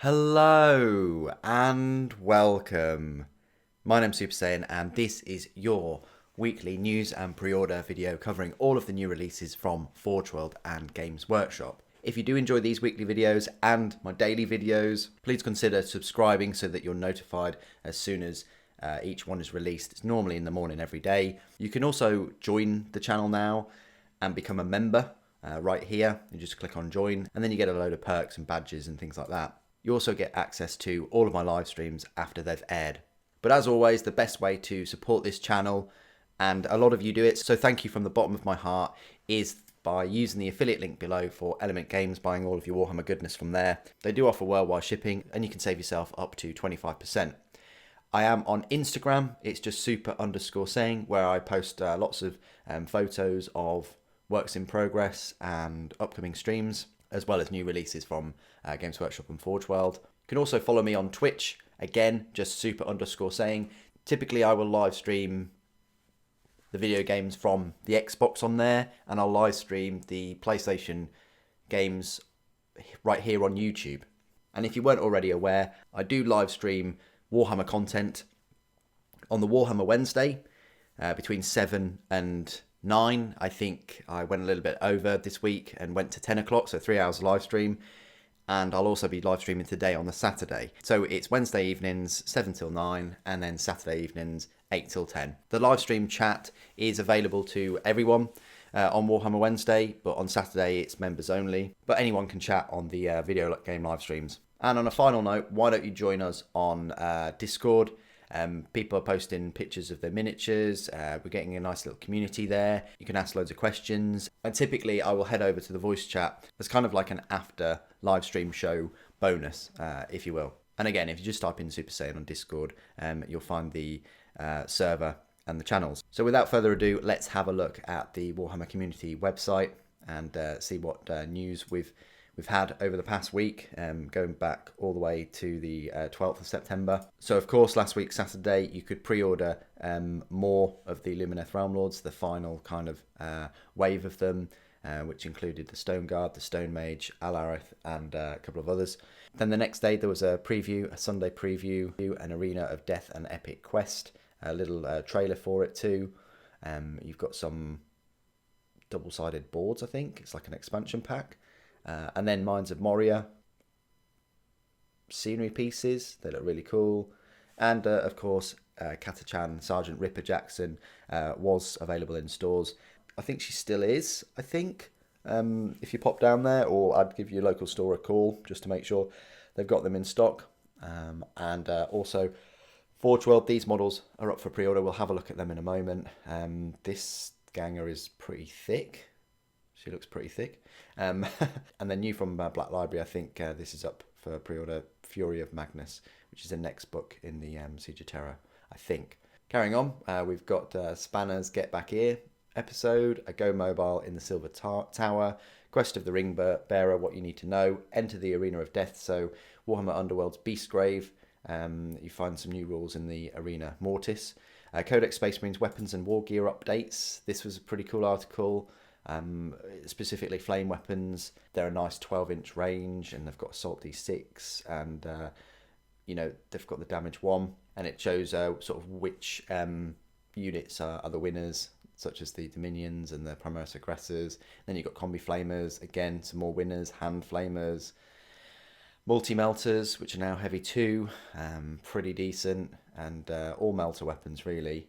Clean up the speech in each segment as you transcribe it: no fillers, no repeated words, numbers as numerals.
Hello and welcome. My name's Super Saiyan and this is your weekly news and pre-order video covering all of the new releases from Forge World and Games Workshop. If you do enjoy these weekly videos and my daily videos, please consider subscribing so that you're notified as soon as each one is released. It's normally in the morning every day. You can also join the channel now and become a member right here. You just click on join and then you get a load of perks and badges and things like that. You also get access to all of my live streams after they've aired. But as always, the best way to support this channel, and a lot of you do it, so thank you from the bottom of my heart, is by using the affiliate link below for Element Games, buying all of your Warhammer goodness from there. They do offer worldwide shipping, and you can save yourself up to 25%. I am on Instagram, it's just super_saying, where I post lots of photos of works in progress and upcoming streams, as well as new releases from Games Workshop and Forge World. You can also follow me on Twitch, again, just super_saying. Typically I will live stream the video games from the Xbox on there, and I'll live stream the PlayStation games right here on YouTube. And if you weren't already aware, I do live stream Warhammer content on the Warhammer Wednesday between 7 and 9. I think I went a little bit over this week and went to 10 o'clock, so 3 hours live stream. And I'll also be live streaming today on the Saturday. So it's Wednesday evenings 7 till 9 and then Saturday evenings 8 till 10. The live stream chat is available to everyone on Warhammer Wednesday, but on Saturday it's members only. But anyone can chat on the video game live streams. And on a final note, why don't you join us on Discord? People are posting pictures of their miniatures. We're getting a nice little community there. You can ask loads of questions. And typically I will head over to the voice chat as kind of like an after live stream show bonus, if you will. And again, if you just type in Super Saiyan on Discord, you'll find the server and the channels. So without further ado, let's have a look at the Warhammer community website and see what news we've had over the past week, going back all the way to the 12th of September. So of course, last week, Saturday, you could pre-order more of the Lumineth Realm Lords, the final kind of wave of them, which included the Stone Guard, the Stone Mage, Alarith, and a couple of others. Then the next day, there was a preview, a Sunday preview, an Arena of Death and Epic Quest, a little trailer for it too. You've got some double-sided boards, I think. It's like an expansion pack. And then Mines of Moria scenery pieces, they look really cool. And of course, Katachan, Sergeant Ripper Jackson was available in stores. I think she still is, I think, if you pop down there, or I'd give your local store a call just to make sure they've got them in stock. And also, Forge World, these models are up for pre-order. We'll have a look at them in a moment. This ganger is pretty thick. She looks pretty thick. And then new from Black Library, I think this is up for pre-order, Fury of Magnus, which is the next book in the Siege of Terror, I think. Carrying on, we've got Spanner's Get Back Here episode, a Go Mobile in the Silver Tower, Quest of the Ring Bearer, What You Need to Know, Enter the Arena of Death, so Warhammer Underworld's Beastgrave. You find some new rules in the Arena Mortis. Codex Space Marines Weapons and War Gear updates. This was a pretty cool article. Specifically flame weapons, they're a nice 12-inch range, and they've got Assault D6, and they've got the damage 1, and it shows sort of which units are the winners, such as the Dominions and the Primaris Aggressors. Then you've got Combi Flamers, again some more winners, Hand Flamers, Multi-Melters, which are now heavy 2, pretty decent, and all melter weapons really,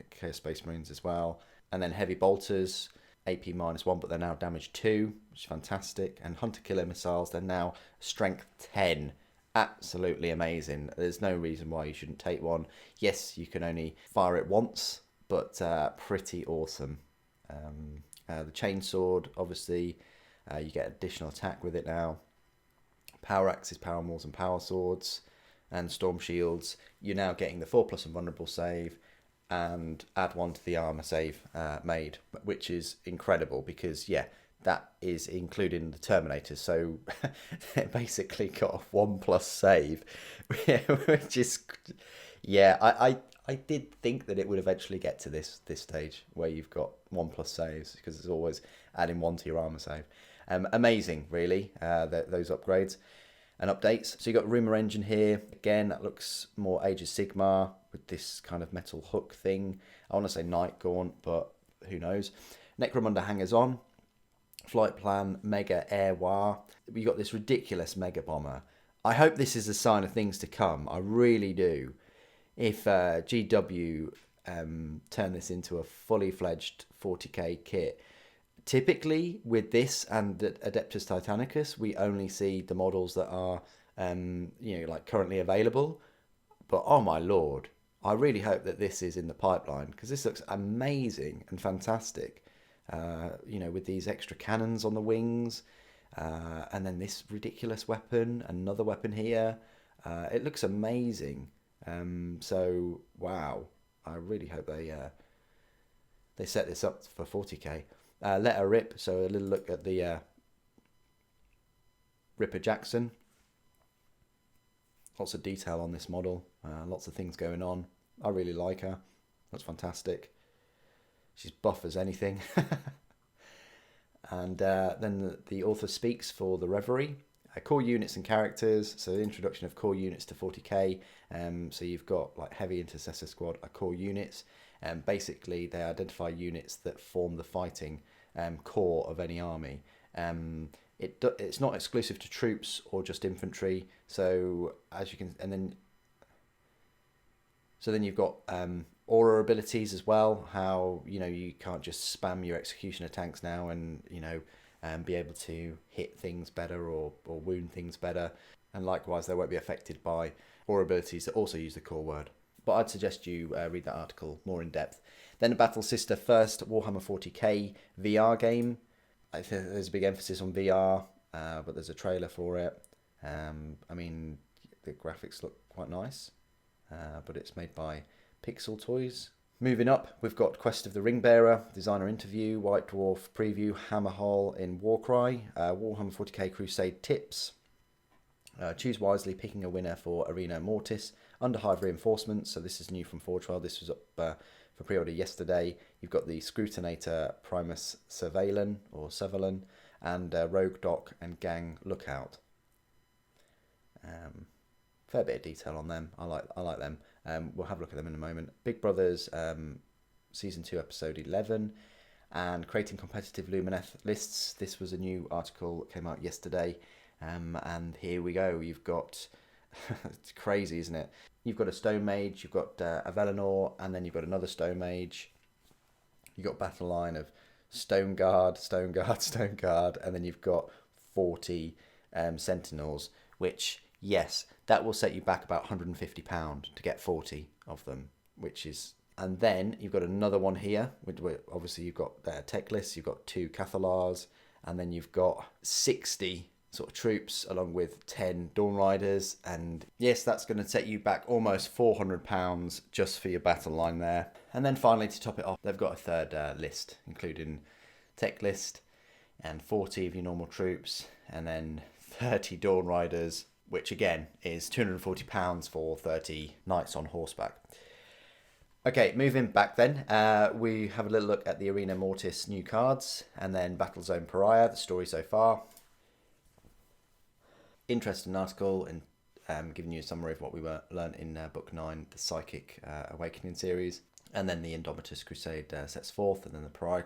Chaos Space Marines as well, and then Heavy Bolters, AP -1, but they're now damage 2, which is fantastic. And Hunter Killer Missiles, they're now strength 10. Absolutely amazing. There's no reason why you shouldn't take one. Yes, you can only fire it once, but pretty awesome. The Chainsword, obviously, you get additional attack with it now. Power Axes, Power Maws, and Power Swords, and Storm Shields. You're now getting the 4+ Invulnerable save, and add 1 to the armor save made, which is incredible because, yeah, that is included in the Terminators. So they basically got a 1+ save, which is, yeah, I did think that it would eventually get to this stage where you've got 1+ saves, because it's always adding 1 to your armor save. Amazing, really, those upgrades. and updates. So you got Rumour Engine here. Again, that looks more Age of Sigmar with this kind of metal hook thing. I want to say Night Gaunt, but who knows. Necromunda Hangers On. Flight Plan Mega Air War. We got this ridiculous Mega Bomber. I hope this is a sign of things to come. I really do. If GW turn this into a fully fledged 40k kit. Typically with this and the Adeptus Titanicus, we only see the models that are like currently available. But oh my lord, I really hope that this is in the pipeline, because this looks amazing and fantastic. With these extra cannons on the wings, and then this ridiculous weapon, another weapon here. It looks amazing. So wow, I really hope they set this up for 40k. Let her rip. So a little look at the Ripper Jackson. Lots of detail on this model. Lots of things going on. I really like her. That's fantastic. She's buff as anything. And then the author speaks for the Reverie. Core units and characters. So the introduction of core units to 40k. So you've got like Heavy Intercessor Squad are core units. Basically, they identify units that form the fighting core of any army. It's not exclusive to troops or just infantry. So as you can, then you've got aura abilities as well. How you can't just spam your executioner tanks now and be able to hit things better or wound things better. And likewise, they won't be affected by aura abilities that also use the core word. But I'd suggest you read that article more in depth. Then the Battle Sister first Warhammer 40k VR game. I think there's a big emphasis on VR, but there's a trailer for it. The graphics look quite nice, but it's made by Pixel Toys. Moving up, we've got Quest of the Ringbearer, designer interview, White Dwarf preview, Hammerhall in Warcry, Warhammer 40k Crusade tips. Choose wisely, picking a winner for Arena Mortis. Underhive reinforcements, so this is new from 412. This was up for pre-order yesterday. You've got the Scrutinator Primus Surveillon, and Rogue Dock and Gang Lookout. Fair bit of detail on them. I like them. We'll have a look at them in a moment. Big Brothers Season 2 Episode 11 and Creating Competitive Lumineth Lists. This was a new article that came out yesterday. And here we go. You've got... it's crazy, isn't it? You've got a Stone Mage, you've got a Velenor, and then you've got another Stone Mage. You've got battle line of Stone Guard, and then you've got 40 Sentinels, which, yes, that will set you back about £150 to get 40 of them, which is... And then you've got another one here. Obviously, you've got tech lists, you've got 2 Cathalars, and then you've got 60 sort of troops along with 10 Dawn Riders, and yes, that's going to set you back almost £400 just for your battle line there. And then finally, to top it off, they've got a third list, including tech list and 40 of your normal troops, and then 30 Dawn Riders, which again is £240 for 30 knights on horseback. Okay, moving back then, we have a little look at the Arena Mortis new cards, and then Battle Zone Pariah, the story so far. Interesting article and giving you a summary of what we learned in Book 9, the Psychic Awakening series. And then the Indomitus Crusade sets forth, and then the Pariah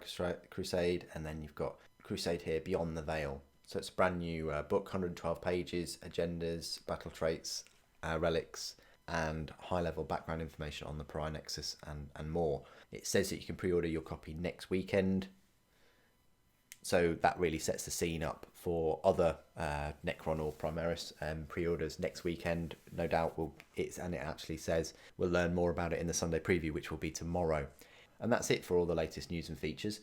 Crusade, and then you've got Crusade here, Beyond the Veil. So it's a brand new book, 112 pages, agendas, battle traits, relics, and high-level background information on the Pariah Nexus and more. It says that you can pre-order your copy next weekend. So that really sets the scene up for other Necron or Primaris pre-orders next weekend. No doubt it actually says we'll learn more about it in the Sunday preview, which will be tomorrow. And that's it for all the latest news and features.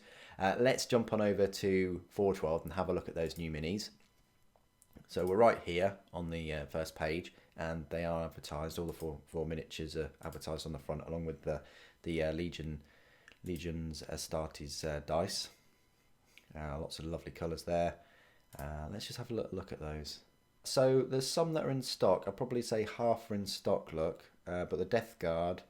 Let's jump on over to 412 and have a look at those new minis. So we're right here on the first page, and they are advertised. All the four miniatures are advertised on the front, along with the Legion's Astartes dice. Lots of lovely colours there. Let's just have a look at those. So there's some that are in stock. I'd probably say half are in stock, but the Death Guard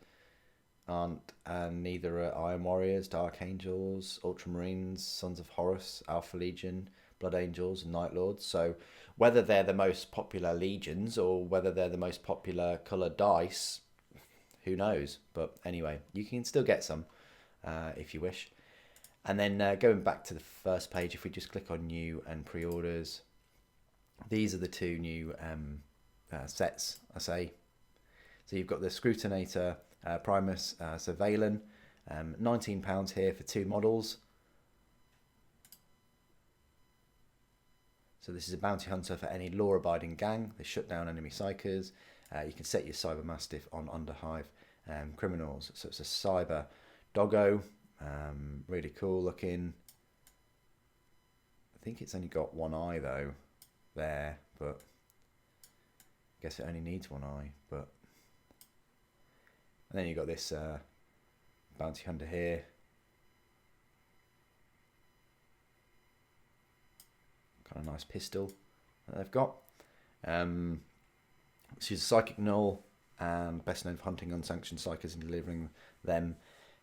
aren't, and neither are Iron Warriors, Dark Angels, Ultramarines, Sons of Horus, Alpha Legion, Blood Angels and Night Lords. So whether they're the most popular legions or whether they're the most popular coloured dice, who knows? But anyway, you can still get some if you wish. And then going back to the first page, if we just click on new and pre-orders, these are the two new sets, I say. So you've got the Scrutinator Primus Surveillance, £19 here for 2 models. So this is a bounty hunter for any law-abiding gang. They shut down enemy psychers. You can set your Cyber Mastiff on Underhive criminals. So it's a cyber doggo, really cool looking. I think it's only got one eye though, there, but I guess it only needs one eye. But and then you've got this bounty hunter here. Kind of nice pistol that they've got. She's a psychic null and best known for hunting unsanctioned psychers and delivering them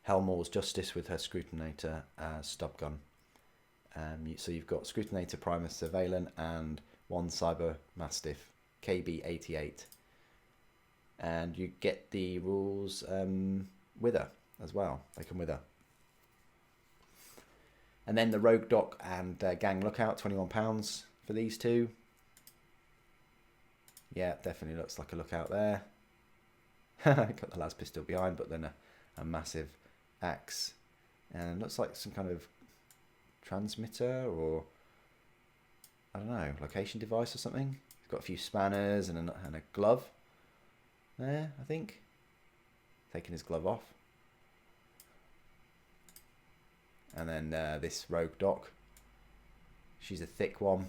Helmor's justice with her Scrutinator stub gun. So you've got Scrutinator Primus Surveillance and one Cyber Mastiff KB88. And you get the rules with her as well. They come with her. And then the Rogue Doc and Gang Lookout, £21 for these two. Yeah, definitely looks like a lookout there. Got the las pistol behind, but then a massive axe. And looks like some kind of transmitter or, I don't know, location device or something. It's got a few spanners and a glove there, I think. Taking his glove off. And then this Rogue Doc. She's a thick one.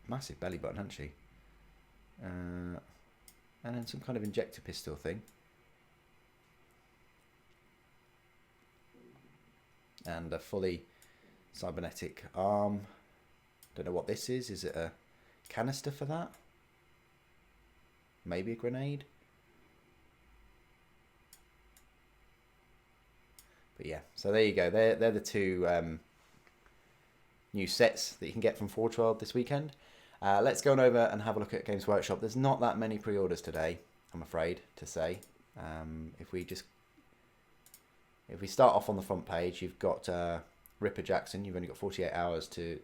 Massive belly button, hasn't she? And then some kind of injector pistol thing. And a fully cybernetic arm. Don't know what this is. Is it a canister for that? Maybe a grenade? But yeah, so there you go. They're the two new sets that you can get from 412 this weekend. Let's go on over and have a look at Games Workshop. There's not that many pre-orders today, I'm afraid to say. If we start off on the front page, you've got Ripper Jackson. You've only got 48 hours to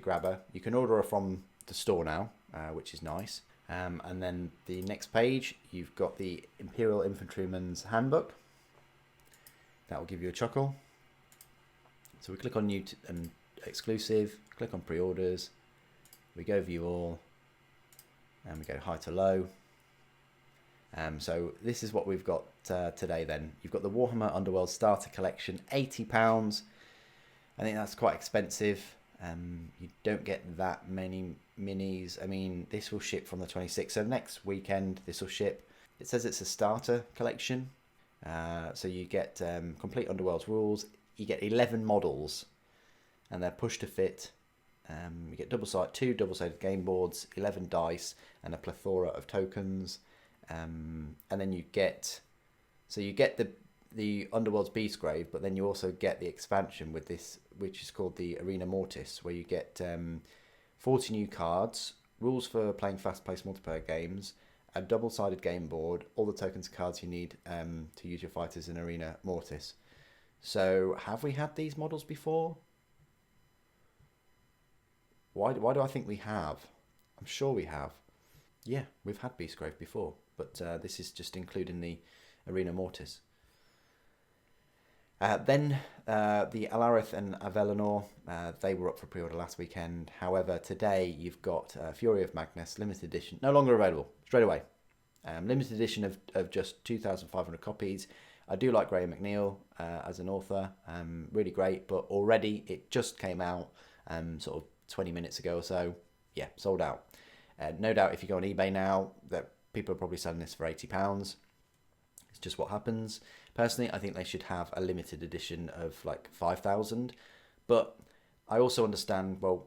grab her. You can order her from the store now, which is nice. And then the next page, you've got the Imperial Infantryman's Handbook. That will give you a chuckle. So we click on new and exclusive, click on pre-orders, we go view all, and we go high to low. So this is what we've got today then. You've got the Warhammer Underworld Starter Collection, £80. I think that's quite expensive. You don't get that many minis. I mean, this will ship from the 26th, so next weekend this will ship. It says it's a starter collection. So you get complete Underworld's rules. You get 11 models, and they're push to fit. You get two double-sided game boards, 11 dice, and a plethora of tokens. And then you get the Underworld's Beastgrave, but then you also get the expansion with this, which is called the Arena Mortis, where you get 40 new cards, rules for playing fast-paced multiplayer games, a double-sided game board, all the tokens and cards you need to use your fighters in Arena Mortis. So, have we had these models before? Why do I think we have? I'm sure we have. Yeah, we've had Beastgrave before, but this is just including the Arena Mortis. Then the Alarith and Avelenor, they were up for pre-order last weekend. However, today you've got Fury of Magnus, limited edition, no longer available, straight away. Limited edition of just 2,500 copies. I do like Graham McNeil as an author, really great, but already it just came out sort of 20 minutes ago or so. Yeah, sold out. No doubt if you go on eBay now, that people are probably selling this for £80. It's just what happens. Personally, I think they should have a limited edition of like 5,000. But I also understand, well,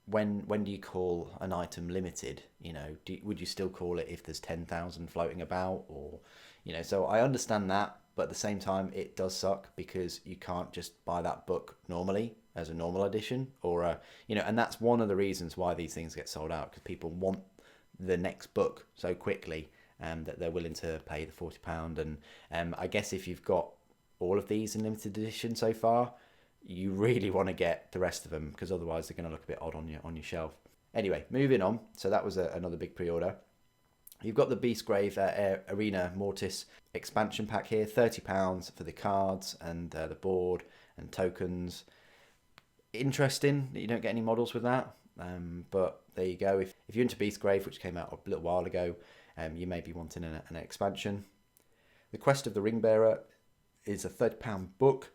when do you call an item limited? You know, would you still call it if there's 10,000 floating about? Or, you know, so I understand that. But at the same time, it does suck because you can't just buy that book normally. as a normal edition, or and that's one of the reasons why these things get sold out, because people want the next book so quickly, that they're willing to pay the £40. And I guess if you've got all of these in limited edition so far, you really want to get the rest of them, because otherwise they're going to look a bit odd on your shelf. Anyway, moving on. So that was another big pre-order. You've got the Beastgrave Arena Mortis expansion pack here, £30 for the cards and the board and tokens. Interesting that you don't get any models with that, but there you go. If you're into Beastgrave, which came out a little while ago, you may be wanting an expansion. The Quest of the Ringbearer is a £30 book.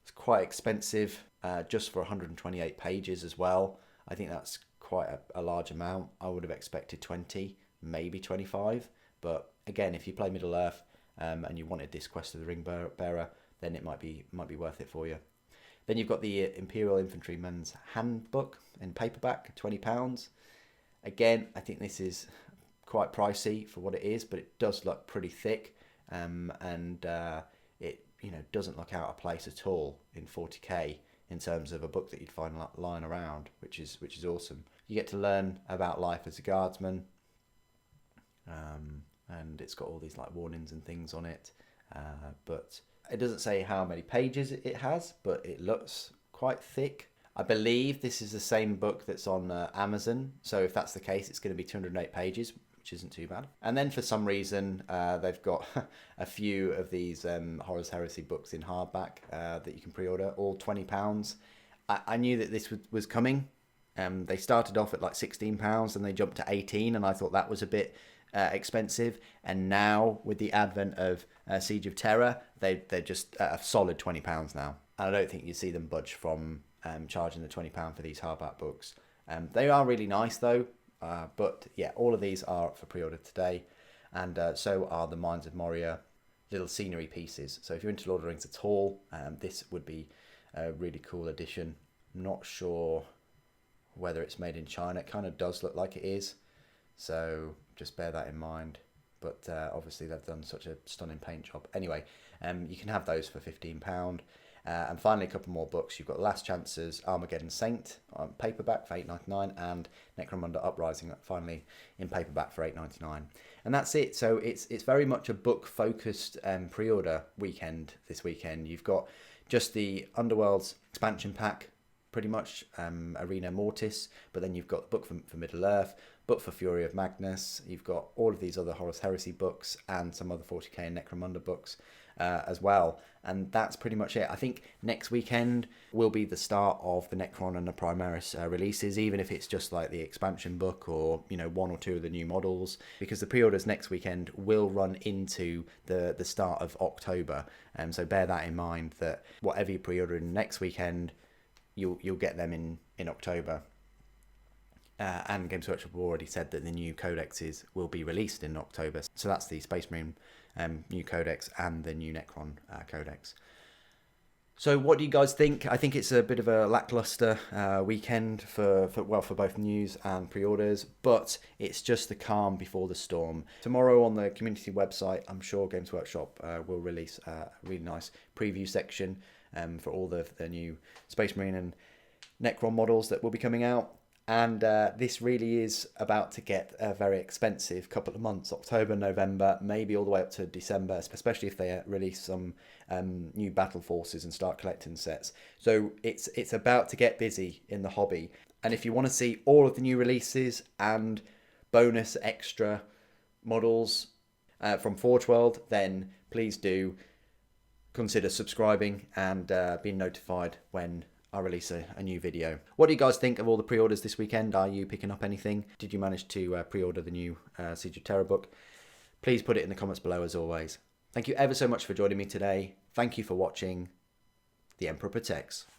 It's quite expensive, just for 128 pages as well. I think that's quite a large amount. I would have expected 20, maybe 25. But again, if you play Middle Earth and you wanted this Quest of the Ringbearer, then it might be worth it for you. Then you've got the Imperial Infantryman's Handbook in paperback, £20. Again, I think this is quite pricey for what it is, but it does look pretty thick, and it doesn't look out of place at all in 40k in terms of a book that you'd find lying around, which is awesome. You get to learn about life as a guardsman, and it's got all these like warnings and things on it, but it doesn't say how many pages it has, but it looks quite thick. I believe this is the same book that's on Amazon, so if that's the case, it's going to be 208 pages, which isn't too bad. And then for some reason, they've got a few of these Horus Heresy books in hardback that you can pre-order, all £20. I knew that this was coming. They started off at like £16 and they jumped to 18, and I thought that was a bit expensive. And now with the advent of Siege of Terror, they're just a solid £20 now. And I don't think you see them budge from charging the £20 for these hardback books. They are really nice though. But yeah, all of these are for pre-order today, and so are the Mines of Moria little scenery pieces. So if you're into Lord of the Rings at all, this would be a really cool addition. I'm not sure whether it's made in China. It kind of does look like it is, so just bear that in mind. But obviously they've done such a stunning paint job. Anyway, you can have those for £15. And finally, a couple more books. You've got Last Chance's Armageddon Saint on paperback for £8.99, and Necromunda Uprising finally in paperback for £8.99. And that's it. So it's very much a book-focused pre-order weekend this weekend. You've got just the Underworld's expansion pack, pretty much, Arena Mortis, but then you've got the book for Middle Earth, book for Fury of Magnus. You've got all of these other Horus Heresy books and some other 40k and Necromunda books as well. And that's pretty much it. I think next weekend will be the start of the Necron and the Primaris releases, even if it's just like the expansion book or, one or two of the new models, because the pre-orders next weekend will run into the start of October. So bear that in mind, that whatever you pre-order in next weekend, you'll get them in October. And Games Workshop have already said that the new codexes will be released in October. So that's the Space Marine new codex and the new Necron codex. So what do you guys think? I think it's a bit of a lackluster weekend for both news and pre-orders, but it's just the calm before the storm. Tomorrow on the community website, I'm sure Games Workshop will release a really nice preview section for all the new Space Marine and Necron models that will be coming out. And this really is about to get a very expensive couple of months, October, November, maybe all the way up to December, especially if they release some new battle forces and start collecting sets. So it's about to get busy in the hobby. And if you want to see all of the new releases and bonus extra models from Forge World, then please do consider subscribing and being notified when I release a new video. What do you guys think of all the pre-orders this weekend? Are you picking up anything? Did you manage to pre-order the new Siege of Terror book? Please put it in the comments below as always. Thank you ever so much for joining me today. Thank you for watching. The Emperor Protects.